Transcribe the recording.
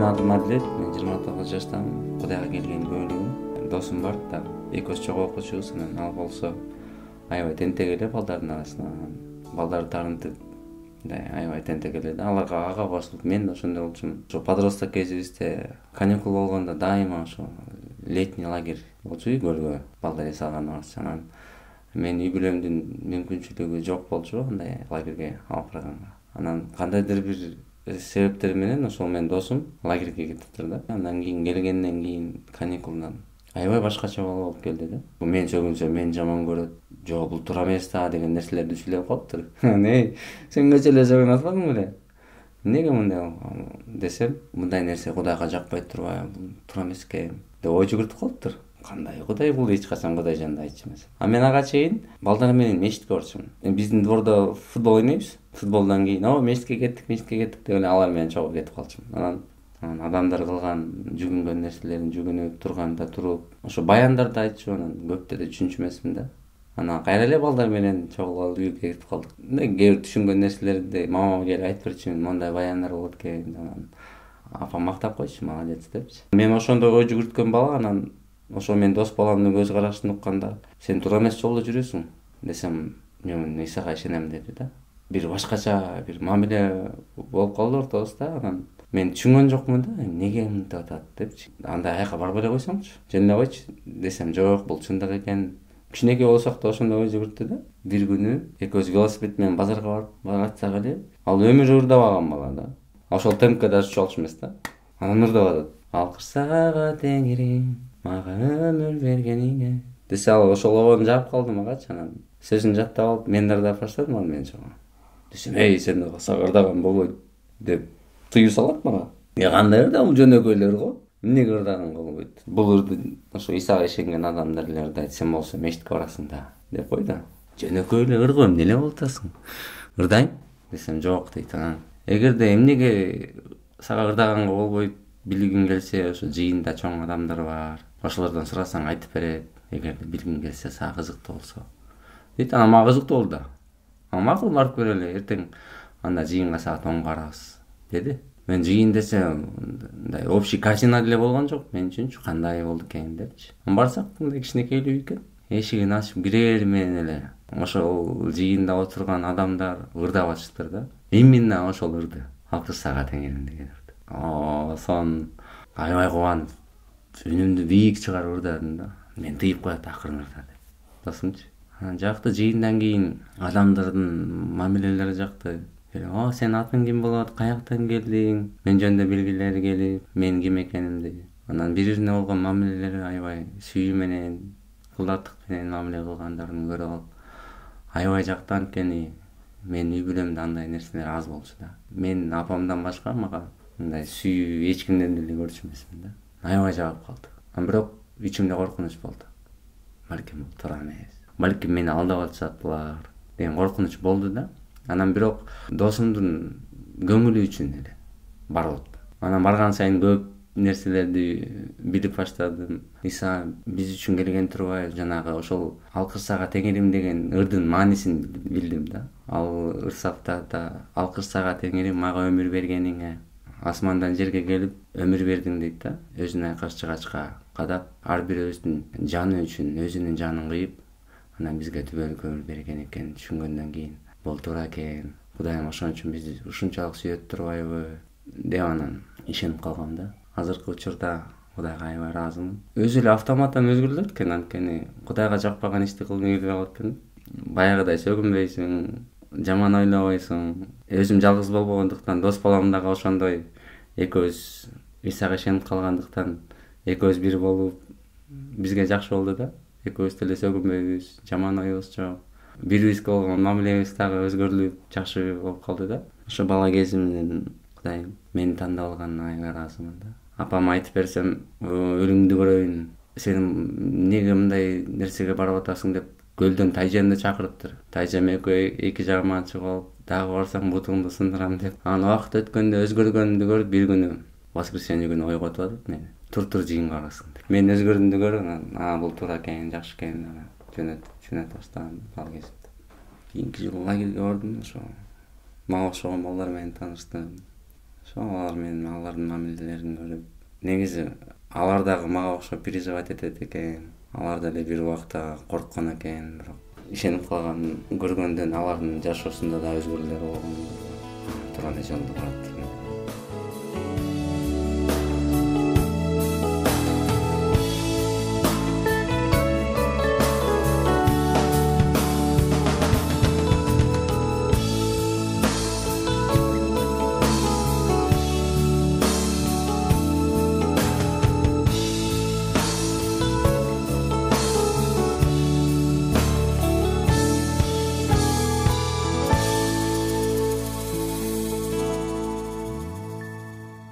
атым Адилет, мен 29 жаштамын. Кудайга келген бөлүгүм. Досум бар да, экөөбүз чогуу окуучубуз, анан ал болсо аябай тентек эле балдардын арасынан. Балдарды тагынтип мындай аябай тентек эле да. Аларга ага кошулуп мен да ошондой болчумун. Ошо подросток кезибизде каникул болгондо дайыма ошо летний лагерь болчу көлгө балдар эсалганыбыз. Анан мен үй бүлөмдүн мүмкүнчүлүгү жок болчу андай лагерге алып барганга. Анан кандайдыр бир себептер менен ошол менин досум лагерге кетиптир да. Андан кийин келгенден кийин каникулдан аябай башкача болуп келди да. Мен сөгүнсө мени жаман көрөт. Жок, бул туура эмес да деген нерселерди сүйлөп калыптыр. Сен кечээ эле сөгүнүп атпадыңбы эле? Эмнеге мындай десем, мындай нерсе Кудайга жакпайт турбайбы? Бул туура эмес экен деп ой жүгүртүп калыптыр. Кандай Кудай, бул эч качан Кудай жөнүндө айтчу эмес. А мен ага чейин балдар менен мечитке барчумун. Биздин двордо футбол ойнойбуз. Футболдон кийин мечитке кеттик деп эле алар менен чогуу кетип калчумун. Анан адамдар кылган жүгүнгөн нерселерин жүгүнүп турганда туруп, ошо баяндарды айтчу, анан көптү да түшүнчү эмесмин да. Анан кайра эле балдар менен чогуу алып үйгө кетип калдык. Кээ бир түшүнгөн нерселерди мамама келип айтып берчүмүн, мондай баяндар болот экен. Анан апам мактап койчу, молодец депчи. Мен ошондой ой жүгүрткөн бала, анан ошо мен дос баламдын көз карашын укканда, сен туура эмес жолдо жүрөсүң десем, мен Исага ишенем деди да. Бир башкача бир мамиле болуп калды ортобузда. Анан мен түшүнгөн жокмун да, эмнеге мынтип атат депчи. Андай аяка барбай эле койсоңчу, жөн эле койчу десем, жок, бул чындык экен. Кичинекей болсок да ошондой ой жүгүрттү да. Бир күнү экөөбүз велосипед менен базарга барып атсак эле, ал өмүрү ырдабаган бала да. Ошол темпке даже түшө алчу эмес да. Анан ырдап атат. Алкыштага теңирим, мага өмүр бергениңе десе, ал ошол обону жаап калды магачы. Анан сөзүн жаттап алып, мен да ырдап баштадым ал менен чогуу. Десем, сен сага ырдаган болбойт деп тыюу салат мага. Кандай ырда, бул жөнөкөй эле ырго. Эмнеге ырдаган болбойт? Бул ырды ошо Исага ишенген адамдар эле ырдайт. Сен болсо мечитке барасың да деп койду. Жөнөкөй эле ырго, эмне эле болуп атасың? Ырдайм десем, жок дейт. Анан эгерде эмнеге сага ырдаганга болбойт билгиң келсе, ошо жыйында чоң адамдар бар. Ошолордон сурасаң айтып берет, эгерде билгиң келсе, сага кызыктуу болсо. Дейт, анан мага кызыктуу болду да. Макул, барып көрөлү, эртең анда жыйынга саат 10 барабыз деди. Мен жыйын десе, мындай общий картина деле болгон жок мен үчүнчү, кандай болду экен депчи. Барсак, мындай кичинекейлүү үй экен. Эшигин ачып кирер менен эле ошол жыйында отурган адамдар ырдап атыштыр да. Именно ошол ырды. Алкыштага теңирим деген ырды. Сон аябай кубанып, үнүмдү бийик чыгарып ырдадым да. Мен тыйып коет акырын ырда деп. Досумчу. Анан жакты, жыйындан кийин адамдардын мамилелери жакты. Сен атың ким болот, каяктан келдиң? Мен жөнүндө билгилери келип, мен ким экенимди. Анан бири-бирине болгон мамилелери аябай сүйүү менен, кулдаттык менен мамиле кылгандарын көрүп алып аябай жакты. Анткени менин үй бүлөмдө андай нерселер аз болчу да. Мен апамдан башка мага мындай сүйүү эч кимден деле көрчү эмесмин да. Аябай жагып калды. Анан бирок ичимде коркунуч болду. Балким бул туура эмес. Балким мени алдап атышаттылар деген коркунуч болду да. Анан бирок досумдун көңүлү үчүн эле барып аттым. Анан барган сайын көп нерселерди билип баштадым. Иса биз үчүн келген турбайбы? Жанагы ошол алкыштага теңирим деген ырдын маанисин билдим да. Ал ырсапта да алкыштага теңирим, мага өмүр бергениңе, асмандан жерге келип өмүр бердиң дейт да. Өзүн айкаш жыгачка кадап, ар бирөөбүздүн жаны үчүн өзүнүн жанын кыйып, анан бизге түбөлүк өмүр берген экен түшүнгөндөн кийин. Бул туура экен. Кудайым ошон үчүн бизди ушунчалык сүйөт турбайбы деп анан ишенип калгам да. Азыркы учурда Кудайга аябай ыраазымын. Өзү эле автоматтан өзгөрүлөт экен, анткени Кудайга жакпаган ишти кылгың келбей калат экен. Баягыдай сөгүнбөйсүң, жаман ойлобойсуң. Өзүм жалгыз болбогондуктан дос балам дагы ошондой экөөбүз Исага ишенип калгандыктан экөөбүз бир болуп бизге жакшы болду да. Экөөбүз деле сөгүнбөйбүз, жаман оюбуз жок. Бирибизге болгон мамилебиз дагы өзгөрүлүп жакшы болуп калды да. Ошо бала кезимден Кудайым мени тандап алганына аябай ыраазымын да. Апама айтып берсем, өлүңдү көрөйүн, сен эмнеге мындай нерсеге барып атасың деп көлдөн Тайжанды чакырыптыр. Тайжан экөө эки жагыма чыгып алып, дагы барсаң бутуңду сындырам деп. Анан убакыт өткөндө өзгөргөнүмдү көрүп, бир күнү воскресенье күнү ойготуп атат мени. Тур жыйынга барасың деп. Мен өзгөрдүмдү көрүп, анан бул туура экен, жакшы экен, жөнөтүп баштадым бала кезимде. Кийинки жылы лагерге бардым, ошо мага окшогон балдар менен тааныштым. ошо алар менен алардын мамилелерин көрүп, негизи алар дагы мага окшоп переживать этет экен, алар деле бир убакта корккон экен, бирок ишенип калганын көргөндөн алардын жашоосунда да өзгөрүүлөр болгон турган жолдо барат.